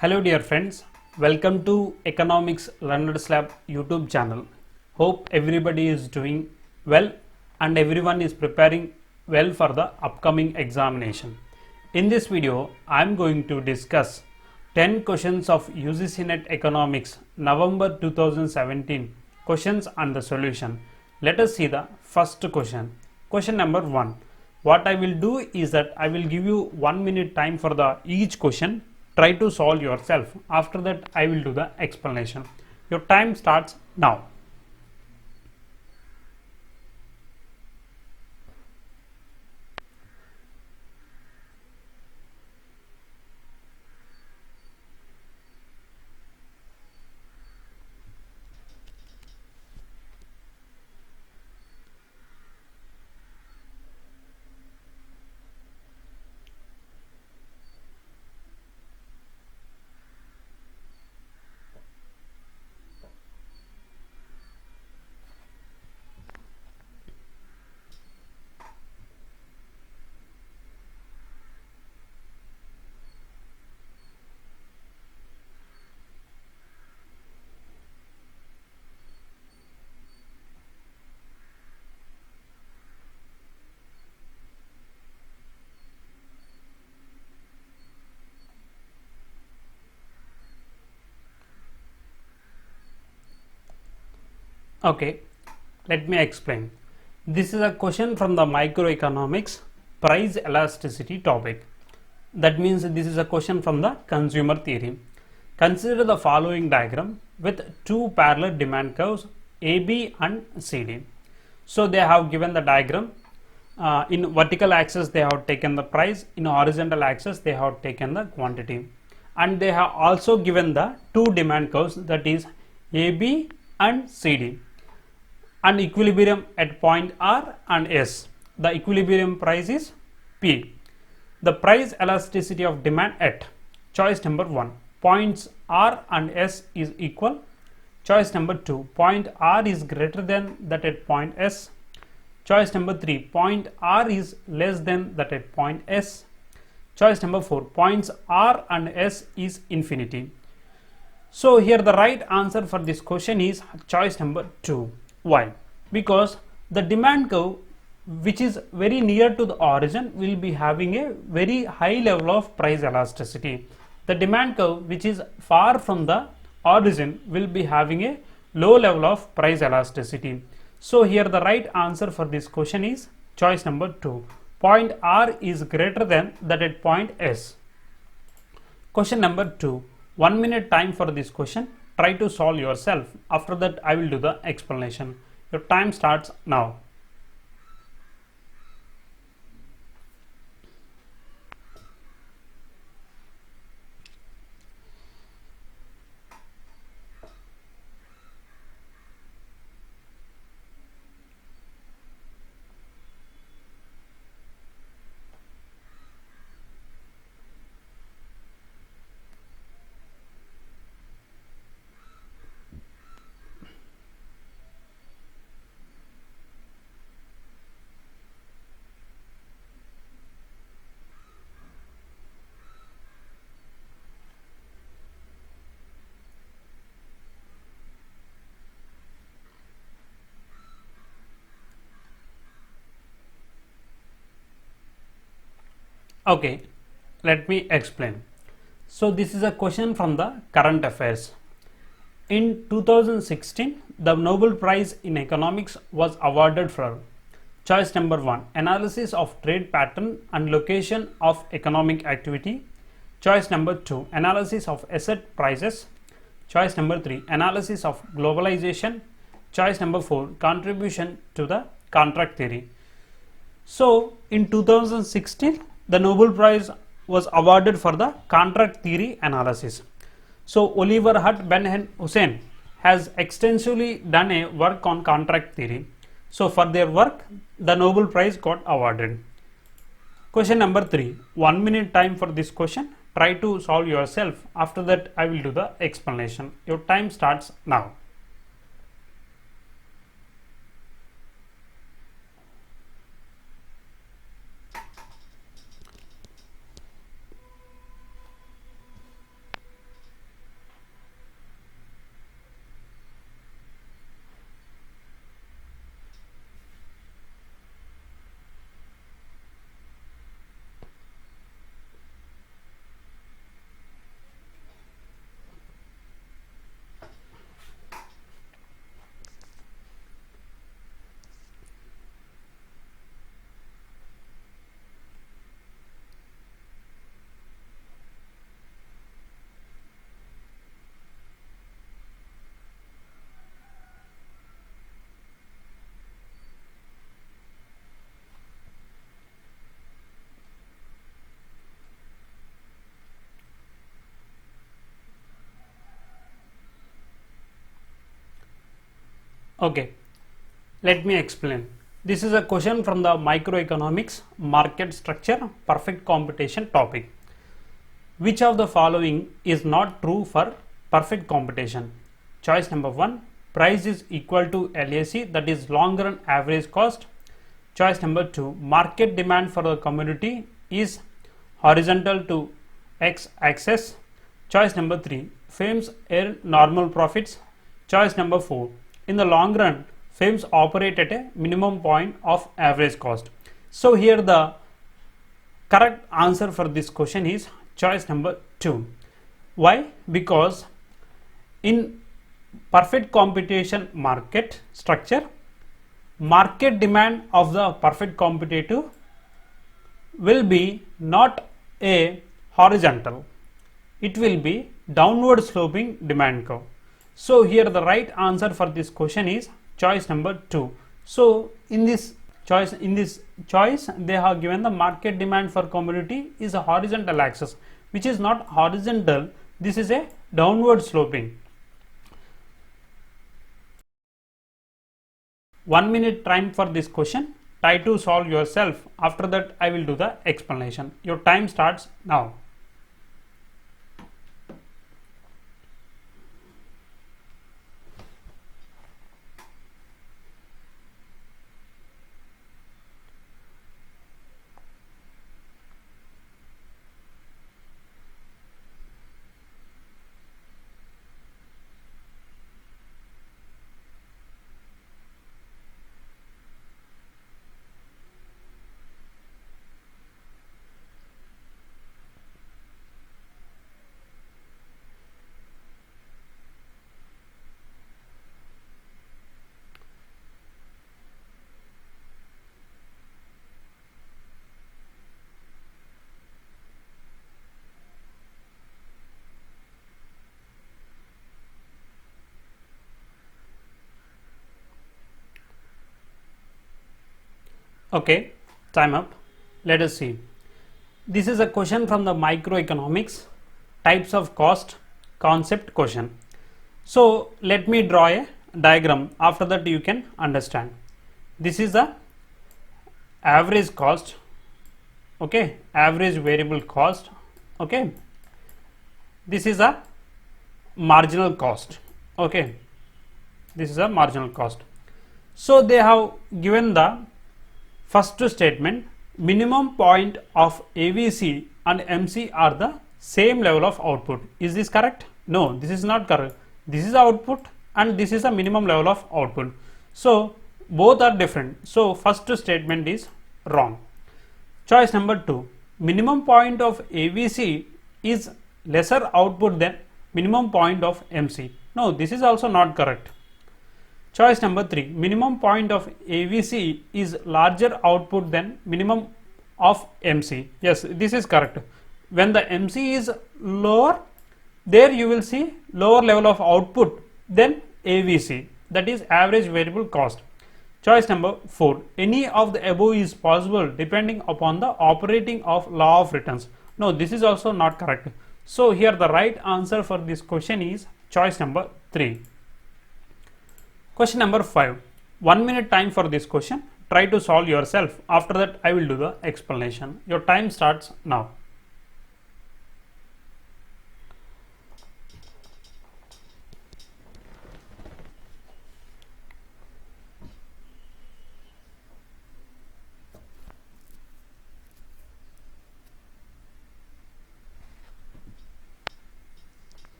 Hello dear friends, welcome to Economics Learners Lab YouTube channel. Hope everybody is doing well and everyone is preparing well for the upcoming examination. In this video, I am going to discuss 10 questions of UGC NET Economics November 2017 questions and the solution. Let us see the first question. Question number 1. What I will do is that I will give you 1 minute time for the each question. Try to solve yourself. After that I will do the explanation. Your time starts now. Okay, let me explain. This is a question from the microeconomics price elasticity topic. That means this is a question from the consumer theory. Consider the following diagram with two parallel demand curves AB and CD. So they have given the diagram. In vertical axis they have taken the price, in horizontal axis they have taken the quantity, and they have also given the two demand curves, that is AB and CD, and equilibrium at point R and S. The equilibrium price is P. The price elasticity of demand at choice number 1, points R and S is equal. Choice number 2, point R is greater than that at point S. Choice number 3, point R is less than that at point S. Choice number 4, points R and S is infinity. So here the right answer for this question is choice number 2. Why? Because the demand curve which is very near to the origin will be having a very high level of price elasticity. The demand curve which is far from the origin will be having a low level of price elasticity. So here the right answer for this question is choice number 2. Point R is greater than that at point S. Question number 2. 1 minute time for this question. Try to solve yourself. After that I will do the explanation. Your time starts now. Okay, let me explain. So this is a question from the current affairs. In 2016, the Nobel Prize in Economics was awarded for choice number 1, analysis of trade pattern and location of economic activity. Choice number 2, analysis of asset prices. Choice number 3, analysis of globalization. Choice number 4, contribution to the contract theory. So in 2016, the Nobel Prize was awarded for the contract theory analysis. So Oliver Hutt Ben Hussein has extensively done a work on contract theory. So for their work, the Nobel Prize got awarded. Question number 3. 1 minute time for this question. Try to solve yourself. After that, I will do the explanation. Your time starts now. Okay, let me explain. This is a question from the microeconomics market structure perfect competition topic. Which of the following is not true for perfect competition? Choice number 1, price is equal to LAC, that is long run average cost. Choice number 2, market demand for the commodity is horizontal to x axis. Choice number 3, firms earn normal profits. Choice number 4, in the long run firms operate at a minimum point of average cost. So here the correct answer for this question is choice number 2. Why? Because in perfect competition market structure, market demand of the perfect competitive will be not a horizontal, it will be downward sloping demand curve. So here the right answer for this question is choice number 2. So in this choice they have given the market demand for commodity is a horizontal axis, which is not horizontal, this is a downward sloping. 1 minute time for this question. Try to solve yourself. After that I will do the explanation. Your time starts now. Okay, time up. Let us see. This is a question from the microeconomics types of cost concept question. So let me draw a diagram, after that you can understand. This is the average cost, okay, average variable cost, okay. This is a marginal cost, okay, this is a marginal cost. So they have given the first statement, minimum point of AVC and MC are the same level of output. Is this correct? No, this is not correct. This is output and this is a minimum level of output. So both are different. So first statement is wrong. Choice number 2, minimum point of AVC is lesser output than minimum point of MC. No, this is also not correct. Choice number 3, minimum point of AVC is larger output than minimum of MC. Yes, this is correct. When the MC is lower, there you will see lower level of output than AVC, that is average variable cost. Choice number 4, any of the above is possible depending upon the operating of law of returns. No, this is also not correct. So here the right answer for this question is choice number 3. Question number 5. 1 minute time for this question. Try to solve yourself. After that I will do the explanation. Your time starts now.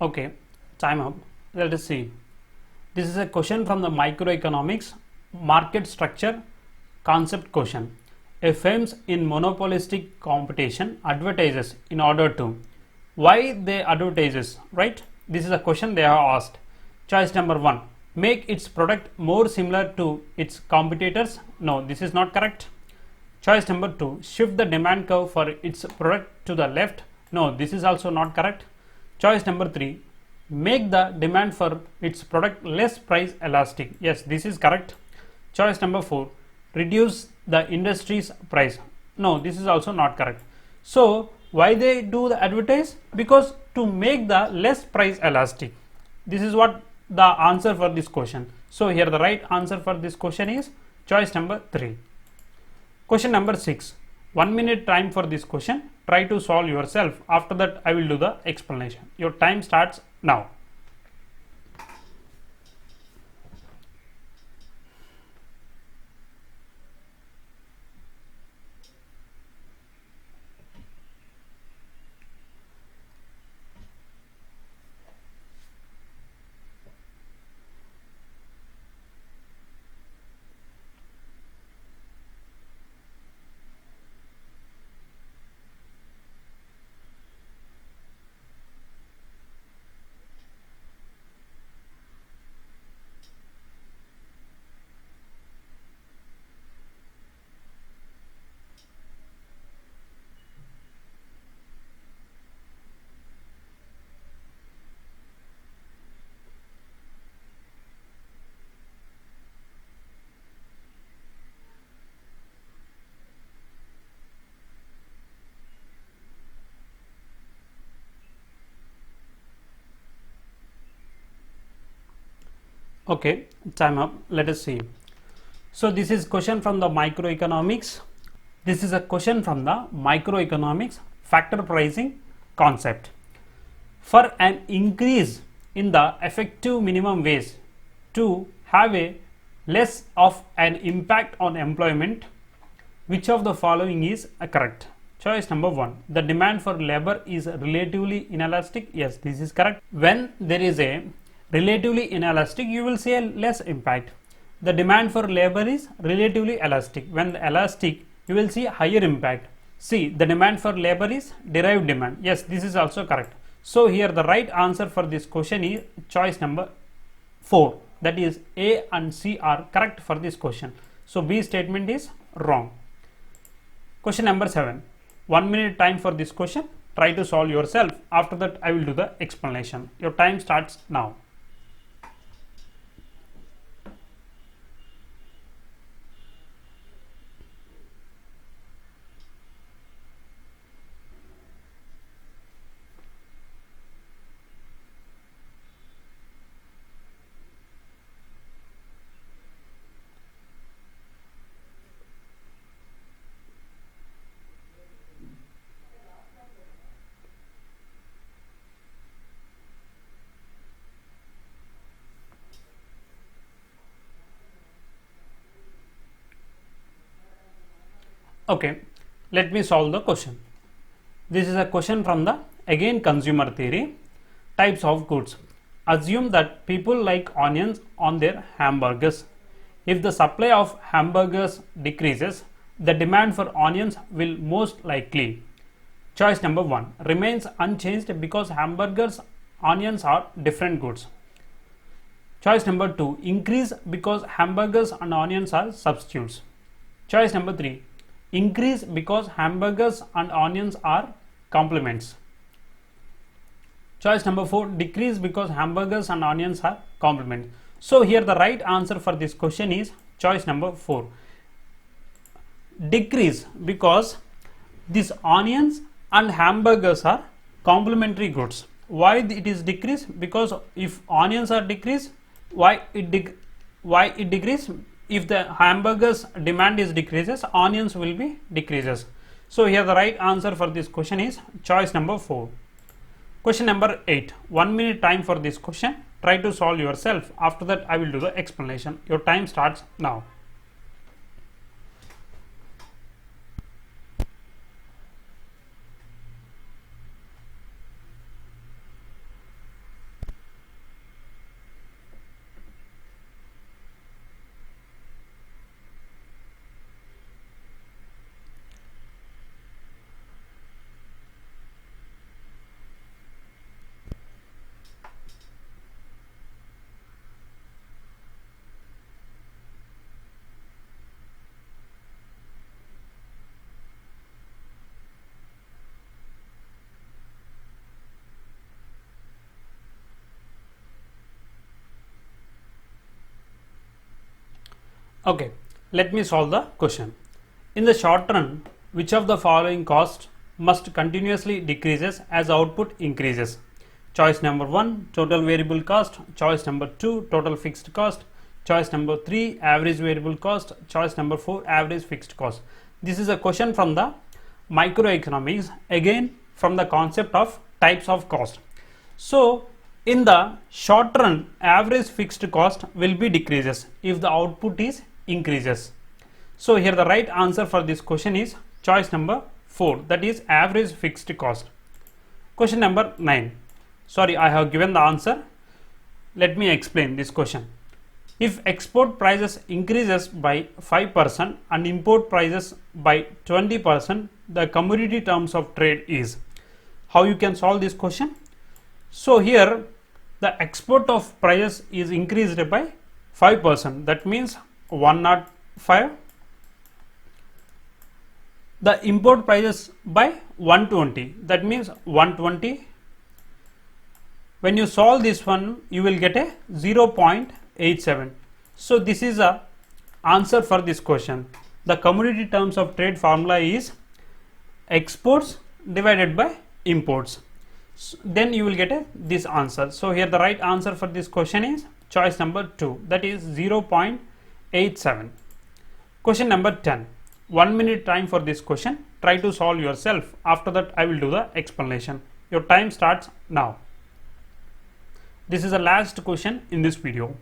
Okay, time up. Let us see. This is a question from the microeconomics market structure concept question. A firms in monopolistic competition advertises in order to. Why they advertises, right? This is a question they have asked. Choice number 1, make its product more similar to its competitors. No, this is not correct. Choice number 2, shift the demand curve for its product to the left. No, this is also not correct. Choice number 3, make the demand for its product less price elastic. Yes, this is correct. Choice number 4, reduce the industry's price. No, this is also not correct. So why they do the advertise? Because to make the less price elastic. This is what the answer for this question. So here the right answer for this question is choice number 3. Question number 6. 1 minute time for this question. Try to solve yourself. After that I will do the explanation. Your time starts now. Okay, time up. Let us see. So this is question from the microeconomics. This is a question from the microeconomics factor pricing concept. For an increase in the effective minimum wage to have a less of an impact on employment, which of the following is correct? Choice number 1, the demand for labor is relatively inelastic. Yes, this is correct. When there is a relatively inelastic, you will see a less impact. The demand for labor is relatively elastic. When the elastic, you will see higher impact. See, the demand for labor is derived demand. Yes, this is also correct. So here the right answer for this question is choice number 4. That is A and C are correct for this question. So B statement is wrong. Question number 7. 1 minute time for this question. Try to solve yourself. After that I will do the explanation. Your time starts now. Okay, let me solve the question. This is a question from the again consumer theory. Types of goods. Assume that people like onions on their hamburgers. If the supply of hamburgers decreases, the demand for onions will most likely. Choice number 1 remains unchanged because hamburgers, onions are different goods. Choice number 2 increase because hamburgers and onions are substitutes. Choice number 3 increase because hamburgers and onions are complements. Choice number 4 decrease because hamburgers and onions are complements. So here the right answer for this question is choice number 4. Decrease because these onions and hamburgers are complementary goods. Why it is decrease? Because if onions are decreased, why it decrease? If the hamburgers demand is decreases, onions will be decreases. So here the right answer for this question is choice number 4. Question number 8. 1 minute time for this question. Try to solve yourself. After that I will do the explanation. Your time starts now. Okay, let me solve the question. In the short run, which of the following costs must continuously decreases as output increases? Choice number 1, total variable cost. Choice number 2, total fixed cost. Choice number 3, average variable cost. Choice number 4, average fixed cost. This is a question from the microeconomics, again from the concept of types of cost. So in the short run, average fixed cost will be decreases if the output is increases. So here the right answer for this question is choice number 4, that is average fixed cost. Question number 9. Sorry, I have given the answer. Let me explain this question. If export prices increases by 5% and import prices by 20%, the commodity terms of trade is. How you can solve this question? So here the export of prices is increased by 5%, that means 105. The import prices by 120, that means 120. When you solve this one, you will get a 0.87. So this is a answer for this question. The commodity terms of trade formula is exports divided by imports. So then you will get this answer. So here the right answer for this question is choice number 2, that is 0.87. Question number 10. 1 minute time for this question. Try to solve yourself. After that I will do the explanation. Your time starts now. This is the last question in this video.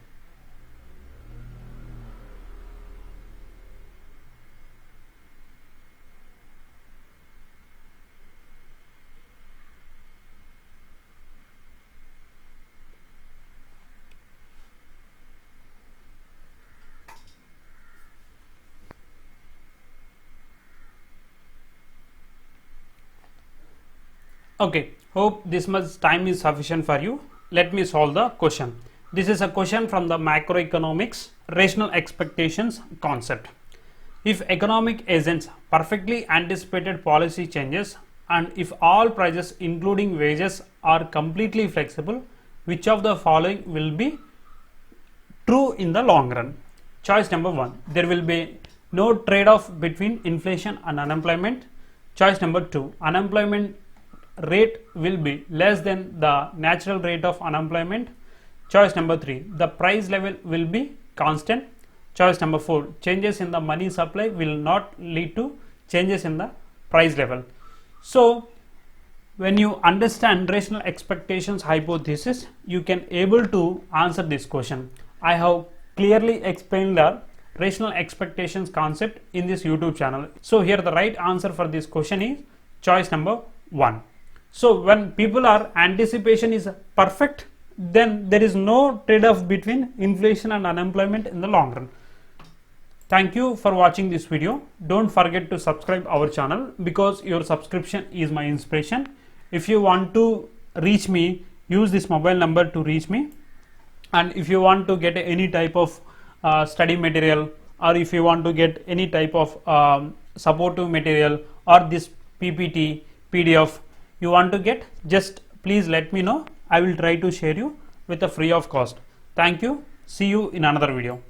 Okay, hope this much time is sufficient for you. Let me solve the question. This is a question from the macroeconomics rational expectations concept. If economic agents perfectly anticipated policy changes and if all prices including wages are completely flexible, which of the following will be true in the long run? Choice number 1, there will be no trade-off between inflation and unemployment. Choice number 2, unemployment rate will be less than the natural rate of unemployment. Choice number 3, the price level will be constant. Choice number 4, changes in the money supply will not lead to changes in the price level. So when you understand rational expectations hypothesis, you can able to answer this question. I have clearly explained the rational expectations concept in this YouTube channel. So here the right answer for this question is choice number 1. So when people are anticipation is perfect, then there is no trade-off between inflation and unemployment in the long run. Thank you for watching this video. Don't forget to subscribe our channel because your subscription is my inspiration. If you want to reach me, use this mobile number to reach me. And if you want to get any type of study material, or if you want to get any type of supportive material or this PPT, PDF, you want to get, just please let me know. I will try to share you with a free of cost. Thank you. See you in another video.